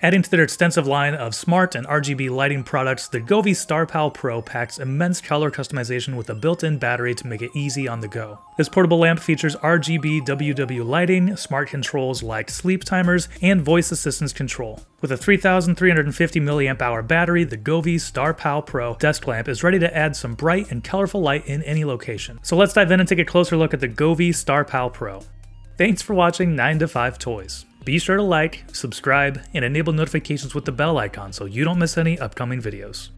Adding to their extensive line of smart and RGB lighting products, the Govee Starpal Pro packs immense color customization with a built-in battery to make it easy on the go. This portable lamp features RGBWW lighting, smart controls like sleep timers, and voice assistance control. With a 3,350 mAh battery, the Govee Starpal Pro desk lamp is ready to add some bright and colorful light in any location. So let's dive in and take a closer look at the Govee Starpal Pro. Thanks for watching 9 to 5 Toys. Be sure to like, subscribe, and enable notifications with the bell icon so you don't miss any upcoming videos.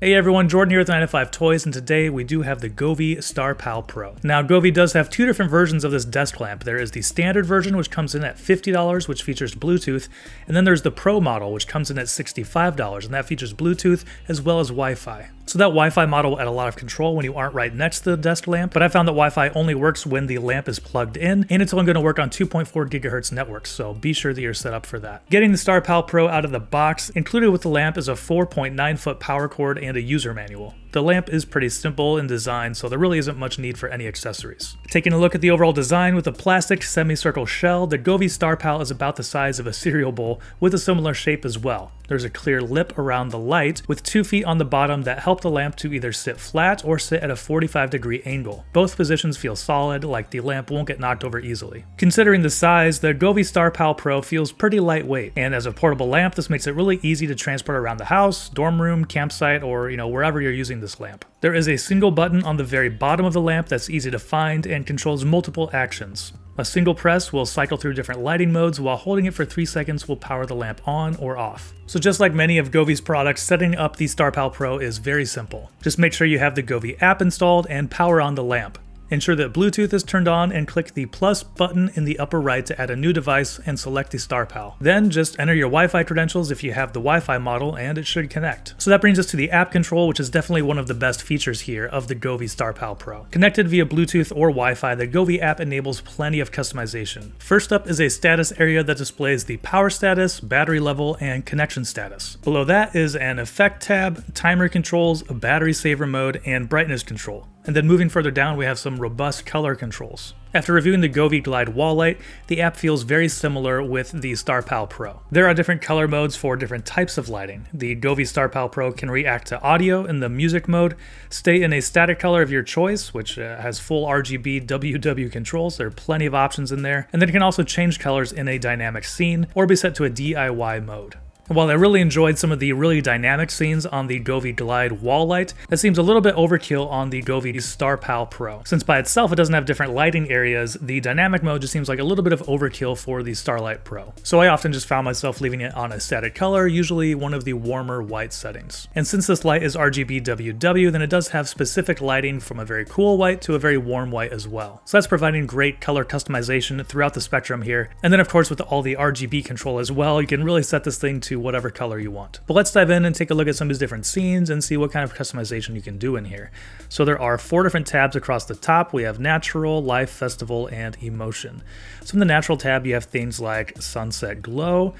Hey everyone, Jordan here with 9 to 5 Toys, and today we do have the Govee Starpal Pro. Now, Govee does have two different versions of this desk lamp. There is the standard version, which comes in at $50, which features Bluetooth, and then there's the Pro model, which comes in at $65, and that features Bluetooth as well as Wi-Fi. So that Wi-Fi model will add a lot of control when you aren't right next to the desk lamp, but I found that Wi-Fi only works when the lamp is plugged in, and it's only going to work on 2.4 GHz networks, so be sure that you're set up for that. Getting the Starpal Pro out of the box, included with the lamp is a 4.9-foot power cord and a user manual. The lamp is pretty simple in design, so there really isn't much need for any accessories. Taking a look at the overall design with a plastic semicircle shell, the Govee Starpal is about the size of a cereal bowl with a similar shape as well. There's a clear lip around the light with 2 feet on the bottom that help the lamp to either sit flat or sit at a 45-degree angle. Both positions feel solid, like the lamp won't get knocked over easily. Considering the size, the Govee Starpal Pro feels pretty lightweight, and as a portable lamp, this makes it really easy to transport around the house, dorm room, campsite, or wherever you're using this lamp. There is a single button on the very bottom of the lamp that's easy to find and controls multiple actions. A single press will cycle through different lighting modes, while holding it for 3 seconds will power the lamp on or off. So just like many of Govee's products, setting up the Starpal Pro is very simple. Just make sure you have the Govee app installed and power on the lamp. Ensure that Bluetooth is turned on and click the plus button in the upper right to add a new device and select the Starpal. Then just enter your Wi-Fi credentials if you have the Wi-Fi model and it should connect. So that brings us to the app control, which is definitely one of the best features here of the Govee Starpal Pro. Connected via Bluetooth or Wi-Fi, the Govee app enables plenty of customization. First up is a status area that displays the power status, battery level, and connection status. Below that is an effect tab, timer controls, a battery saver mode, and brightness control. And then moving further down, we have some robust color controls. After reviewing the Govee Glide wall light, the app feels very similar with the Starpal Pro. There are different color modes for different types of lighting. The Govee Starpal Pro can react to audio in the music mode, stay in a static color of your choice, which has full RGBWW controls. There are plenty of options in there. And then it can also change colors in a dynamic scene or be set to a DIY mode. While I really enjoyed some of the really dynamic scenes on the Govee Glide wall light, that seems a little bit overkill on the Govee Starpal Pro. Since by itself it doesn't have different lighting areas, the dynamic mode just seems like a little bit of overkill for the Starlight Pro. So I often just found myself leaving it on a static color, usually one of the warmer white settings. And since this light is RGBWW, then it does have specific lighting from a very cool white to a very warm white as well. So that's providing great color customization throughout the spectrum here. And then of course with all the RGB control as well, you can really set this thing to whatever color you want. But let's dive in and take a look at some of these different scenes and see what kind of customization you can do in here. So there are 4 different tabs across the top. We have Natural, Life, Festival, and Emotion. So in the Natural tab, you have things like Sunset Glow,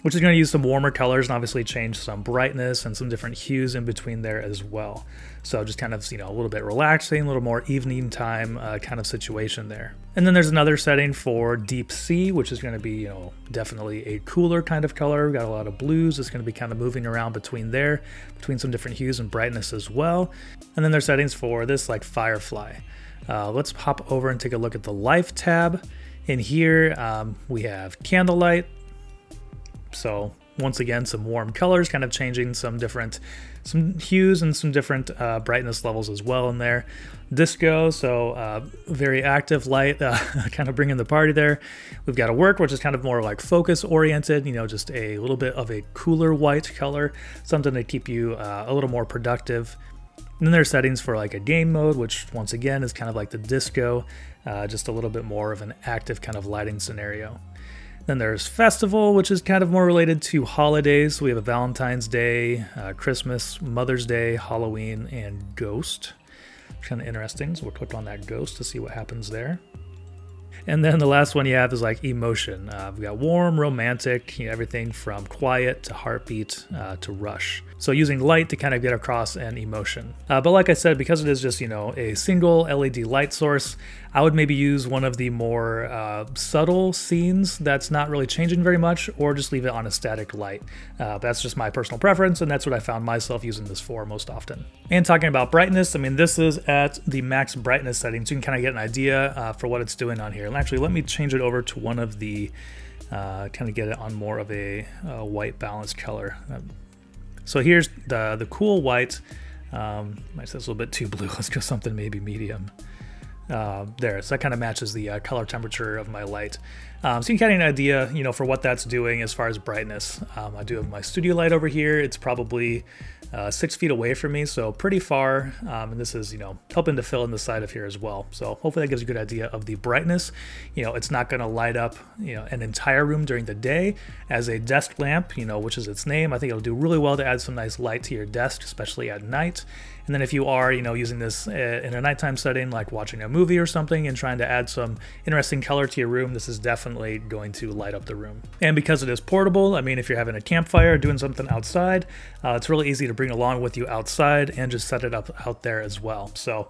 which is going to use some warmer colors and obviously change some brightness and some different hues in between there as well. So just kind of, a little bit relaxing, a little more evening time kind of situation there. And then there's another setting for Deep Sea, which is going to be, definitely a cooler kind of color. We've got a lot of blues. It's going to be kind of moving around between there, between some different hues and brightness as well. And then there's settings for this like Firefly. Let's hop over and take a look at the Life tab. In here, we have Candlelight. So once again, some warm colors, kind of changing some hues and some different brightness levels as well in there. Disco, so very active light, kind of bringing the party there. We've got a Work, which is kind of more like focus oriented, just a little bit of a cooler white color, something to keep you a little more productive. And then there's settings for like a game mode, which once again is kind of like the disco, just a little bit more of an active kind of lighting scenario. Then there's Festival, which is kind of more related to holidays. So we have a Valentine's Day, Christmas, Mother's Day, Halloween, and Ghost. Kind of interesting, so we'll click on that Ghost to see what happens there. And then the last one you have is like Emotion. We've got Warm, Romantic, everything from Quiet to Heartbeat to Rush. So using light to kind of get across an emotion. But like I said, because it is just, a single LED light source, I would maybe use one of the more subtle scenes that's not really changing very much, or just leave it on a static light. That's just my personal preference, and that's what I found myself using this for most often. And talking about brightness, I mean, this is at the max brightness setting, so you can kind of get an idea for what it's doing on here. And actually, let me change it over to one of the, kind of get it on more of a white balanced color. So here's the cool white. Might say it's a little bit too blue. Let's go something maybe medium. There, so that kind of matches the color temperature of my light. So you can get an idea, you know, for what that's doing as far as brightness. I do have my studio light over here. It's probably 6 feet away from me, so pretty far. And this is, you know, helping to fill in the side of here as well. So hopefully that gives you a good idea of the brightness. You know, it's not going to light up, you know, an entire room during the day. As a desk lamp, you know, which is its name, I think it'll do really well to add some nice light to your desk, especially at night. And then if you are, you know, using this in a nighttime setting, like watching a movie or something and trying to add some interesting color to your room, this is definitely going to light up the room. And because it is portable, I mean, if you're having a campfire, doing something outside, it's really easy to bring along with you outside and just set it up out there as well. So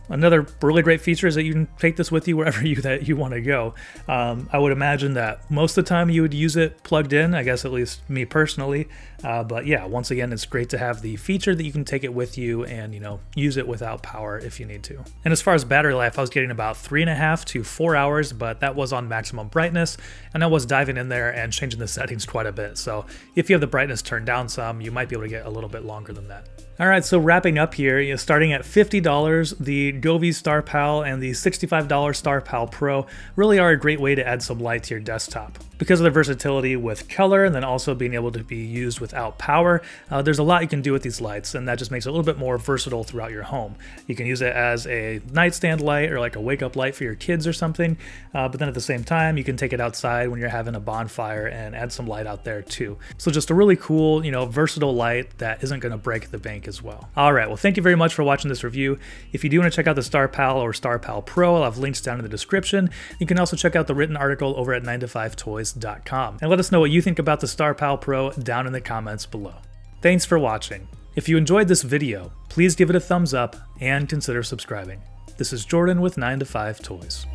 another really great feature is that you can take this with you wherever you want to go. I would imagine that most of the time you would use it plugged in, I guess at least me personally. But yeah, once again, it's great to have the feature that you can take it with you and, you know, use it without power if you need to. And as far as battery life, I was getting about 3.5 to 4 hours, but that was on maximum brightness. And I was diving in there and changing the settings quite a bit. So if you have the brightness turned down some, you might be able to get a little bit longer than that. All right, so wrapping up here, you know, starting at $50, the Govee Starpal and the $65 Starpal Pro really are a great way to add some light to your desktop. Because of their versatility with color and then also being able to be used without power, there's a lot you can do with these lights, and that just makes it a little bit more versatile throughout your home. You can use it as a nightstand light or like a wake-up light for your kids or something, but then at the same time, you can take it outside when you're having a bonfire and add some light out there too. So just a really cool, you know, versatile light that isn't going to break the bank as well. All right, well, thank you very much for watching this review. If you do want to check out the Starpal or Starpal Pro, I'll have links down in the description. You can also check out the written article over at 9to5toys.com. And let us know what you think about the Starpal Pro down in the comments below. Thanks for watching. If you enjoyed this video, please give it a thumbs up and consider subscribing. This is Jordan with 9to5toys.